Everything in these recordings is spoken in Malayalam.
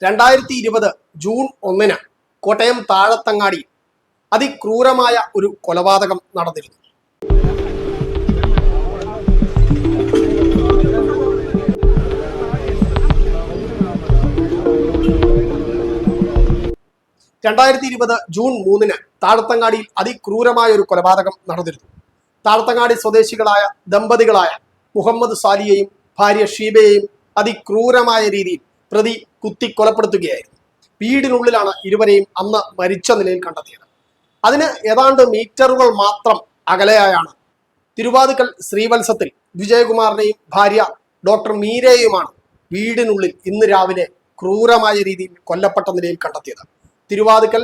2020 ജൂൺ 1 കോട്ടയം താഴത്തങ്ങാടി അതിക്രൂരമായ ഒരു കൊലപാതകം നടന്നിരുന്നു. ജൂൺ 3 താഴത്തങ്ങാടിയിൽ അതിക്രൂരമായ ഒരു കൊലപാതകം നടന്നിരുന്നു. താഴത്തങ്ങാടി സ്വദേശികളായ ദമ്പതികളായ മുഹമ്മദ് സാലിയെയും ഭാര്യ ഷീബയെയും അതിക്രൂരമായ രീതിയിൽ പ്രതി കുത്തി കൊലപ്പെടുത്തുകയായിരുന്നു. വീടിനുള്ളിലാണ് ഇരുവരെയും അന്ന് മരിച്ച നിലയിൽ കണ്ടെത്തിയത്. അതിന് ഏതാണ്ട് മീറ്ററുകൾ മാത്രം അകലെയായാണ് തിരുവാതുക്കൽ ശ്രീവത്സത്തിൽ വിജയകുമാറിനെയും ഭാര്യ ഡോക്ടർ മീരയെയുമാണ് വീടിനുള്ളിൽ ഇന്ന് രാവിലെ ക്രൂരമായ രീതിയിൽ കൊല്ലപ്പെട്ട നിലയിൽ കണ്ടെത്തിയത്. തിരുവാതുക്കൽ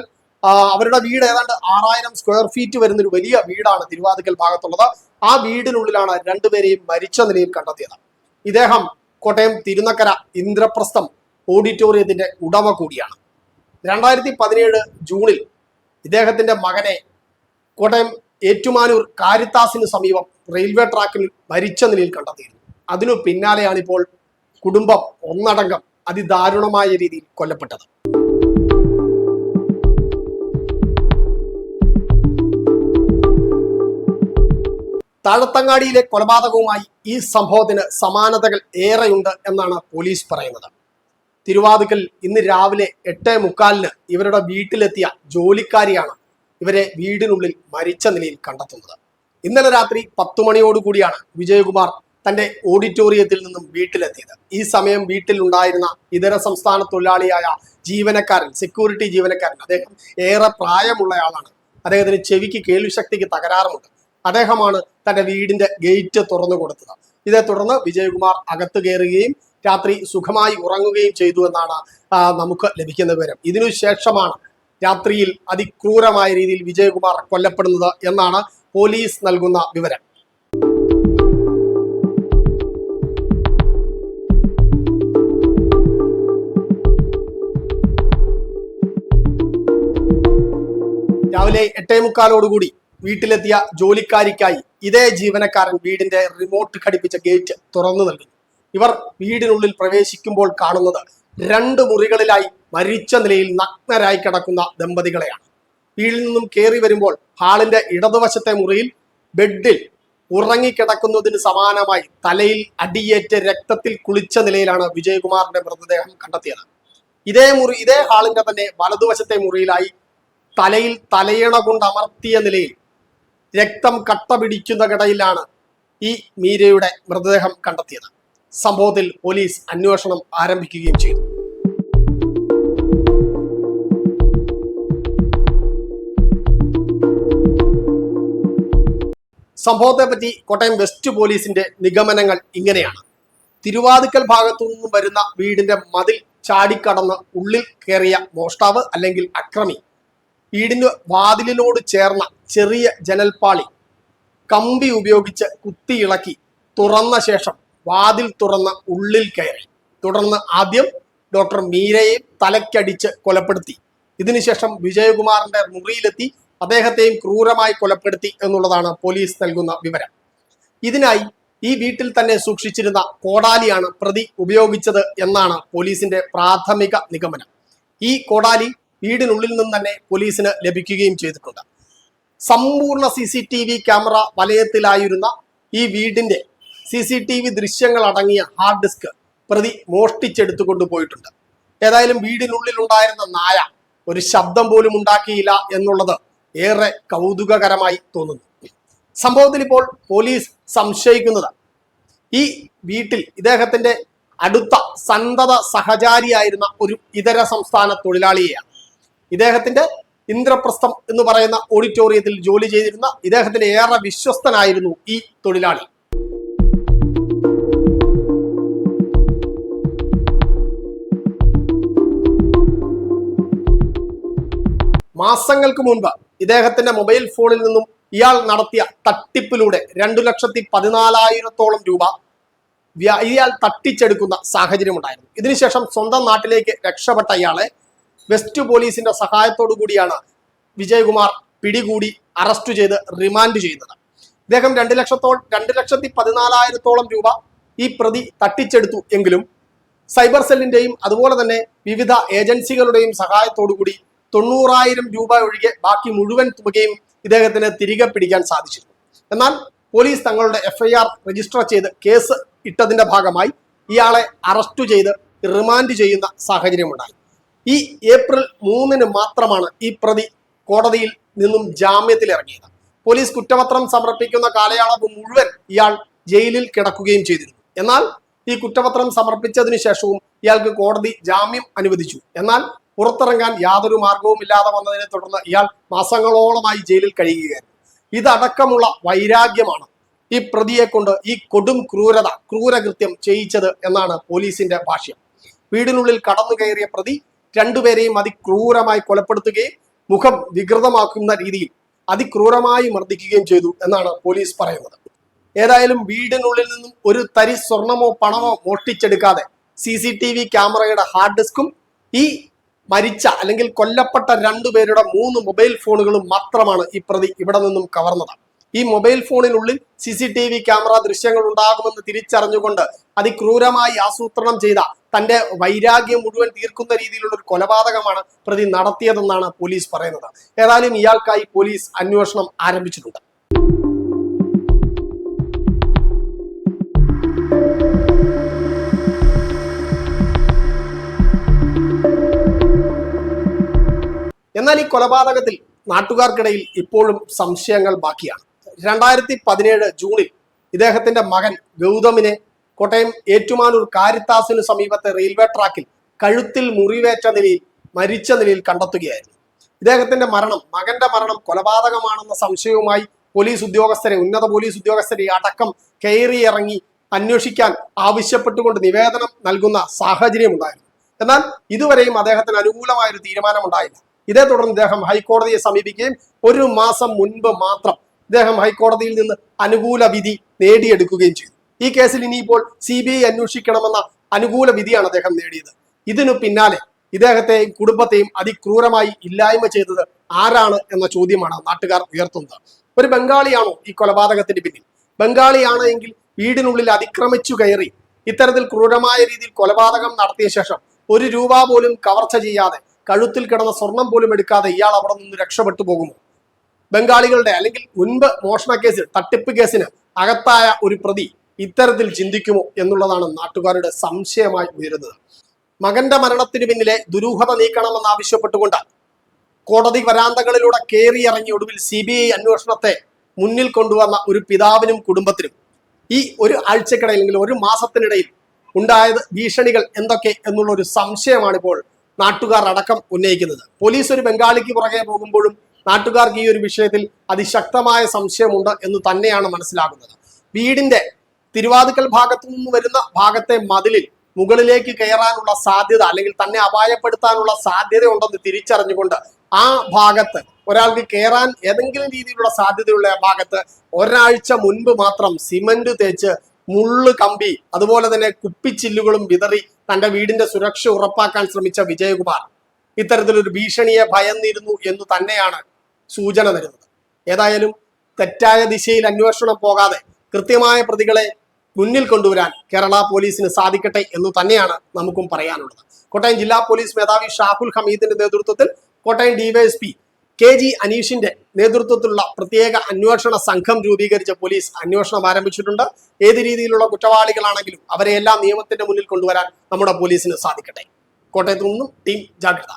അവരുടെ വീട് ഏതാണ്ട് 6000 സ്ക്വയർ ഫീറ്റ് വരുന്നൊരു വലിയ വീടാണ് തിരുവാതുക്കൽ ഭാഗത്തുള്ളത്. ആ വീടിനുള്ളിലാണ് രണ്ടുപേരെയും മരിച്ച നിലയിൽ കണ്ടെത്തിയത്. ഇദ്ദേഹം കോട്ടയം തിരുനക്കര ഇന്ദ്രപ്രസ്ഥം ഓഡിറ്റോറിയത്തിന്റെ ഉടമ കൂടിയാണ്. 2017 ജൂണിൽ ഇദ്ദേഹത്തിന്റെ മകനെ കോട്ടയം ഏറ്റുമാനൂർ കാരിത്താസിന് സമീപം റെയിൽവേ ട്രാക്കിൽ മരിച്ച നിലയിൽ കണ്ടെത്തിയിരുന്നു. അതിനു പിന്നാലെയാണ് ഇപ്പോൾ കുടുംബം ഒന്നടങ്കം അതിദാരുണമായ രീതിയിൽ കൊല്ലപ്പെട്ടത്. താഴത്തങ്ങാടിയിലെ കൊലപാതകവുമായി ഈ സംഭവത്തിന് സമാനതകൾ ഏറെയുണ്ട് എന്നാണ് പോലീസ് പറയുന്നത്. തിരുവാതുക്കൽ ഇന്ന് രാവിലെ 8:45 ഇവരുടെ വീട്ടിലെത്തിയ ജോലിക്കാരിയാണ് ഇവരെ വീടിനുള്ളിൽ മരിച്ച നിലയിൽ കണ്ടെത്തുന്നത്. ഇന്നലെ രാത്രി 10 മണിയോടുകൂടിയാണ് വിജയകുമാർ തന്റെ ഓഡിറ്റോറിയത്തിൽ നിന്നും വീട്ടിലെത്തിയത്. ഈ സമയം വീട്ടിൽ ഉണ്ടായിരുന്ന ഇതര സംസ്ഥാന തൊഴിലാളിയായ ജീവനക്കാരൻ, സെക്യൂരിറ്റി ജീവനക്കാരൻ, അദ്ദേഹം ഏറെ പ്രായമുള്ളയാളാണ്. അദ്ദേഹത്തിന് ചെവിക്ക് കേൾവിശക്തിക്ക് തകരാറുമുണ്ട്. അദ്ദേഹമാണ് തന്റെ വീടിന്റെ ഗേറ്റ് തുറന്നു കൊടുത്തത്. ഇതേ തുടർന്ന് വിജയകുമാർ അകത്ത് കയറുകയും രാത്രി സുഖമായി ഉറങ്ങുകയും ചെയ്തു എന്നാണ് നമുക്ക് ലഭിക്കുന്ന വിവരം. ഇതിനുശേഷമാണ് രാത്രിയിൽ അതിക്രൂരമായ രീതിയിൽ വിജയകുമാർ കൊല്ലപ്പെടുന്നത് എന്നാണ് പോലീസ് നൽകുന്ന വിവരം. രാവിലെ 8:45 വീട്ടിലെത്തിയ ജോലിക്കാരിക്കായി ഇതേ ജീവനക്കാരൻ വീടിന്റെ റിമോട്ട് ഘടിപ്പിച്ച ഗേറ്റ് തുറന്നു നൽകുന്നു. ഇവർ വീടിനുള്ളിൽ പ്രവേശിക്കുമ്പോൾ കാണുന്നത് 2 മുറികളിലായി മരിച്ച നിലയിൽ നഗ്നരായി കിടക്കുന്ന ദമ്പതികളെയാണ്. വീട്ടിൽ നിന്നും കയറി വരുമ്പോൾ ഹാളിന്റെ ഇടതുവശത്തെ മുറിയിൽ ബെഡിൽ ഉറങ്ങിക്കിടക്കുന്നതിന് സമാനമായി തലയിൽ അടിയേറ്റ് രക്തത്തിൽ കുളിച്ച നിലയിലാണ് വിജയകുമാറിന്റെ മൃതദേഹം കണ്ടെത്തിയത്. ഇതേ ഹാളിന്റെ തന്നെ വലതുവശത്തെ മുറിയിലായി തലയിൽ തലയിണ കൊണ്ട് അമർത്തിയ നിലയിൽ രക്തം കട്ട പിടിക്കുന്ന കിടയിലാണ് ഈ മീരയുടെ മൃതദേഹം കണ്ടെത്തിയത്. സംഭവത്തിൽ പോലീസ് അന്വേഷണം ആരംഭിക്കുകയും ചെയ്തു. സംഭവത്തെപ്പറ്റി കോട്ടയം വെസ്റ്റ് പോലീസിന്റെ നിഗമനങ്ങൾ ഇങ്ങനെയാണ്. തിരുവാതുക്കൽ ഭാഗത്തു നിന്നും വരുന്ന വീടിന്റെ മതിൽ ചാടിക്കടന്ന് ഉള്ളിൽ കയറിയ മോഷ്ടാവ് അല്ലെങ്കിൽ അക്രമി വീടിന് വാതിലിനോട് ചേർന്ന ചെറിയ ജനൽപ്പാളി കമ്പി ഉപയോഗിച്ച് കുത്തിയിളക്കി തുറന്ന ശേഷം വാതിൽ തുറന്ന് ഉള്ളിൽ കയറി. തുടർന്ന് ആദ്യം ഡോക്ടർ മീരയെ തലയ്ക്കടിച്ച് കൊലപ്പെടുത്തി. ഇതിനുശേഷം വിജയകുമാറിന്റെ മുറിയിലെത്തി അദ്ദേഹത്തെയും ക്രൂരമായി കൊലപ്പെടുത്തി എന്നുള്ളതാണ് പോലീസ് നൽകുന്ന വിവരം. ഇതിനായി ഈ വീട്ടിൽ തന്നെ സൂക്ഷിച്ചിരുന്ന കോടാലിയാണ് പ്രതി ഉപയോഗിച്ചത് എന്നാണ് പോലീസിന്റെ പ്രാഥമിക നിഗമനം. ഈ കോടാലി വീടിനുള്ളിൽ നിന്ന് തന്നെ പോലീസിന് ലഭിക്കുകയും ചെയ്തിട്ടുണ്ട്. സമ്പൂർണ്ണ CCTV ക്യാമറ വലയത്തിലായിരുന്ന ഈ വീടിന്റെ CCTV ദൃശ്യങ്ങൾ അടങ്ങിയ ഹാർഡ് ഡിസ്ക് പ്രതി മോഷ്ടിച്ചെടുത്തു കൊണ്ടുപോയിട്ടുണ്ട്. ഏതായാലും വീടിനുള്ളിൽ ഉണ്ടായിരുന്ന നായ ഒരു ശബ്ദം പോലും ഉണ്ടാക്കിയില്ല എന്നുള്ളത് ഏറെ കൗതുകകരമായി തോന്നുന്നു. സംഭവത്തിൽ ഇപ്പോൾ പോലീസ് സംശയിക്കുന്നത് ഈ വീട്ടിൽ ഇദ്ദേഹത്തിന്റെ അടുത്ത സന്തത സഹചാരിയായിരുന്ന ഒരു ഇതര സംസ്ഥാന തൊഴിലാളിയെയാണ്. ഇദ്ദേഹത്തിന്റെ ഇന്ദ്രപ്രസ്ഥം എന്ന് പറയുന്ന ഓഡിറ്റോറിയത്തിൽ ജോലി ചെയ്തിരുന്ന ഇദ്ദേഹത്തിന്റെ ഏറെ വിശ്വസ്തനായിരുന്നു ഈ തൊഴിലാളി. മാസങ്ങൾക്ക് മുൻപ് ഇദ്ദേഹത്തിന്റെ മൊബൈൽ ഫോണിൽ നിന്നും ഇയാൾ നടത്തിയ തട്ടിപ്പിലൂടെ 2,14,000 രൂപ ഇയാൾ തട്ടിച്ചെടുക്കുന്ന സാഹചര്യമുണ്ടായിരുന്നു. ഇതിനുശേഷം സ്വന്തം നാട്ടിലേക്ക് രക്ഷപ്പെട്ട ഇയാളെ വെസ്റ്റ് പോലീസിന്റെ സഹായത്തോടു കൂടിയാണ് വിജയകുമാർ പിടികൂടി അറസ്റ്റ് ചെയ്ത് റിമാൻഡ് ചെയ്യുന്നത്. ഇദ്ദേഹം 2,14,000 രൂപ ഈ പ്രതി തട്ടിച്ചെടുത്തു എങ്കിലും സൈബർ സെല്ലിന്റെയും അതുപോലെ തന്നെ വിവിധ ഏജൻസികളുടെയും സഹായത്തോടുകൂടി 90,000 രൂപ ഒഴികെ ബാക്കി മുഴുവൻ തുകയും ഇദ്ദേഹത്തിന് തിരികെ പിടിക്കാൻ സാധിച്ചിരുന്നു. എന്നാൽ പോലീസ് തങ്ങളുടെ FIR രജിസ്റ്റർ ചെയ്ത് കേസ് ഇട്ടതിന്റെ ഭാഗമായി ഇയാളെ അറസ്റ്റ് ചെയ്ത് റിമാൻഡ് ചെയ്യുന്ന സാഹചര്യമുണ്ടായി. ഈ ഏപ്രിൽ 3 മാത്രമാണ് ഈ പ്രതി കോടതിയിൽ നിന്നും ജാമ്യത്തിൽ ഇറങ്ങിയത്. പോലീസ് കുറ്റപത്രം സമർപ്പിക്കുന്ന കാലയളവ് മുഴുവൻ ഇയാൾ ജയിലിൽ കിടക്കുകയും ചെയ്തിരുന്നു. എന്നാൽ ഈ കുറ്റപത്രം സമർപ്പിച്ചതിന് ശേഷവും ഇയാൾക്ക് കോടതി ജാമ്യം അനുവദിച്ചു. എന്നാൽ പുറത്തിറങ്ങാൻ യാതൊരു മാർഗവും ഇല്ലാതെ വന്നതിനെ തുടർന്ന് ഇയാൾ മാസങ്ങളോളമായി ജയിലിൽ കഴിയുകയായിരുന്നു. ഇതടക്കമുള്ള വൈരാഗ്യമാണ് ഈ പ്രതിയെ കൊണ്ട് ഈ കൊടും ക്രൂരകൃത്യം ചെയ്യിച്ചത് എന്നാണ് പോലീസിന്റെ ഭാഷ്യം. വീടിനുള്ളിൽ കടന്നു കയറിയ പ്രതി രണ്ടുപേരെയും അതിക്രൂരമായി കൊലപ്പെടുത്തുകയും മുഖം വികൃതമാക്കുന്ന രീതിയിൽ അതിക്രൂരമായി മർദ്ദിക്കുകയും ചെയ്തു എന്നാണ് പോലീസ് പറയുന്നത്. ഏതായാലും വീടിനുള്ളിൽ നിന്നും ഒരു തരി സ്വർണമോ പണമോ മോഷ്ടിച്ചെടുക്കാതെ CCTV ക്യാമറയുടെ ഹാർഡ് ഡിസ്കും ഈ മരിച്ച അല്ലെങ്കിൽ കൊല്ലപ്പെട്ട രണ്ടുപേരുടെ 3 മൊബൈൽ ഫോണുകളും മാത്രമാണ് ഈ പ്രതി ഇവിടെ നിന്നും കവർന്നത്. ഈ മൊബൈൽ ഫോണിനുള്ളിൽ CCTV ക്യാമറ ദൃശ്യങ്ങൾ ഉണ്ടാകുമെന്ന് തിരിച്ചറിഞ്ഞുകൊണ്ട് അതിക്രൂരമായി ആസൂത്രണം ചെയ്ത തന്റെ വൈരാഗ്യം മുഴുവൻ തീർക്കുന്ന രീതിയിലുള്ള ഒരു കൊലപാതകമാണ് പ്രതി നടത്തിയതെന്നാണ് പോലീസ് പറയുന്നത്. ഏതായാലും ഇയാൾക്കായി പോലീസ് അന്വേഷണം ആരംഭിച്ചിട്ടുണ്ട്. എന്നാൽ ഈ കൊലപാതകത്തിൽ നാട്ടുകാർക്കിടയിൽ ഇപ്പോഴും സംശയങ്ങൾ ബാക്കിയാണ്. 2017 ജൂണിൽ ഇദ്ദേഹത്തിന്റെ മകൻ ഗൗതമിനെ കോട്ടയം ഏറ്റുമാനൂർ കാരിത്താസിനു സമീപത്തെ റെയിൽവേ ട്രാക്കിൽ കഴുത്തിൽ മുറിവേറ്റ നിലയിൽ മരിച്ച നിലയിൽ കണ്ടെത്തുകയായിരുന്നു. ഇദ്ദേഹത്തിന്റെ മകന്റെ മരണം കൊലപാതകമാണെന്ന സംശയവുമായി ഉന്നത പോലീസ് ഉദ്യോഗസ്ഥരെ അടക്കം കയറിയിറങ്ങി അന്വേഷിക്കാൻ ആവശ്യപ്പെട്ടുകൊണ്ട് നിവേദനം നൽകുന്ന സാഹചര്യം ഉണ്ടായിരുന്നു. എന്നാൽ ഇതുവരെയും അദ്ദേഹത്തിന് അനുകൂലമായൊരു തീരുമാനമുണ്ടായില്ല. ഇതേ തുടർന്ന് ഇദ്ദേഹം ഹൈക്കോടതിയെ സമീപിക്കുകയും 1 മാസം മുൻപ് മാത്രം ഇദ്ദേഹം ഹൈക്കോടതിയിൽ നിന്ന് അനുകൂല വിധി നേടിയെടുക്കുകയും ചെയ്തു. ഈ കേസിൽ ഇനിയിപ്പോൾ CBI അന്വേഷിക്കണമെന്ന അനുകൂല വിധിയാണ് അദ്ദേഹം നേടിയത്. ഇതിനു പിന്നാലെ ഇദ്ദേഹത്തെയും കുടുംബത്തെയും അതിക്രൂരമായി ഇല്ലായ്മ ചെയ്തത് ആരാണ് എന്ന ചോദ്യമാണ് നാട്ടുകാർ ഉയർത്തുന്നത്. ഒരു ബംഗാളിയാണോ ഈ കൊലപാതകത്തിന് പിന്നിൽ? ബംഗാളിയാണ് എങ്കിൽ വീടിനുള്ളിൽ അതിക്രമിച്ചു കയറി ഇത്തരത്തിൽ ക്രൂരമായ രീതിയിൽ കൊലപാതകം നടത്തിയ ശേഷം 1 രൂപ പോലും കവർച്ച ചെയ്യാതെ കഴുത്തിൽ കിടന്ന സ്വർണം പോലും എടുക്കാതെ ഇയാൾ അവിടെ നിന്ന് രക്ഷപ്പെട്ടു പോകുമോ? ബംഗാളികളുടെ അല്ലെങ്കിൽ മുൻപ് മോഷണ കേസിൽ തട്ടിപ്പ് കേസിന് അകത്തായ ഒരു പ്രതി ഇത്തരത്തിൽ ചിന്തിക്കുമോ എന്നുള്ളതാണ് നാട്ടുകാരുടെ സംശയമായി ഉയരുന്നത്. മകന്റെ മരണത്തിന് പിന്നിലെ ദുരൂഹത നീക്കണമെന്നാവശ്യപ്പെട്ടുകൊണ്ട് കോടതി വരാന്തകളിലൂടെ കയറിയിറങ്ങി ഒടുവിൽ CBI അന്വേഷണത്തെ മുന്നിൽ കൊണ്ടുവന്ന ഒരു പിതാവിനും കുടുംബത്തിനും ഈ 1 ആഴ്ചക്കിടയിൽ അല്ലെങ്കിൽ 1 മാസത്തിനിടയിൽ ഉണ്ടായത് ഭീഷണികൾ എന്തൊക്കെ എന്നുള്ള ഒരു സംശയമാണ് ഇപ്പോൾ നാട്ടുകാർ അടക്കം ഉന്നയിക്കുന്നത്. പോലീസ് ഒരു ബംഗാളിക്ക് പുറകെ പോകുമ്പോഴും നാട്ടുകാർക്ക് ഈ ഒരു വിഷയത്തിൽ അതിശക്തമായ സംശയമുണ്ട് എന്ന് തന്നെയാണ് മനസ്സിലാകുന്നത്. വീടിന്റെ തിരുവാതുക്കൽ ഭാഗത്തു നിന്ന് വരുന്ന ഭാഗത്തെ മതിലിൽ മുകളിലേക്ക് കയറാനുള്ള സാധ്യത അല്ലെങ്കിൽ തന്നെ അപായപ്പെടുത്താനുള്ള സാധ്യത ഉണ്ടെന്ന് തിരിച്ചറിഞ്ഞുകൊണ്ട് ആ ഭാഗത്ത് ഒരാൾക്ക് കയറാൻ ഏതെങ്കിലും രീതിയിലുള്ള സാധ്യതയുള്ള ആ ഭാഗത്ത് ഒരാഴ്ച മുൻപ് മാത്രം സിമന്റ് തേച്ച് മുള്ളു കമ്പി അതുപോലെ തന്നെ കുപ്പിച്ചില്ലുകളും വിതറി തന്റെ വീടിന്റെ സുരക്ഷ ഉറപ്പാക്കാൻ ശ്രമിച്ച വിജയകുമാർ ഇത്തരത്തിലൊരു ഭീഷണിയെ ഭയന്നിരുന്നു എന്ന് തന്നെയാണ് സൂചന തരുന്നത്. ഏതായാലും തെറ്റായ ദിശയിൽ അന്വേഷണം പോകാതെ കൃത്യമായ പ്രതികളെ മുന്നിൽ കൊണ്ടുവരാൻ കേരള പോലീസിന് സാധിക്കട്ടെ എന്ന് തന്നെയാണ് നമുക്കും പറയാനുള്ളത്. കോട്ടയം ജില്ലാ പോലീസ് മേധാവി ഷാഹുൽ ഹമീദിന്റെ നേതൃത്വത്തിൽ കോട്ടയം DYSP KG അനീഷിന്റെ നേതൃത്വത്തിലുള്ള പ്രത്യേക അന്വേഷണ സംഘം രൂപീകരിച്ച പോലീസ് അന്വേഷണം ആരംഭിച്ചിട്ടുണ്ട്. ഏത് രീതിയിലുള്ള കുറ്റവാളികളാണെങ്കിലും അവരെയെല്ലാം നിയമത്തിന്റെ മുന്നിൽ കൊണ്ടുവരാൻ നമ്മുടെ പോലീസിന് സാധിക്കട്ടെ. കോട്ടയത്തു നിന്നും ടീം ജാഗ്രത.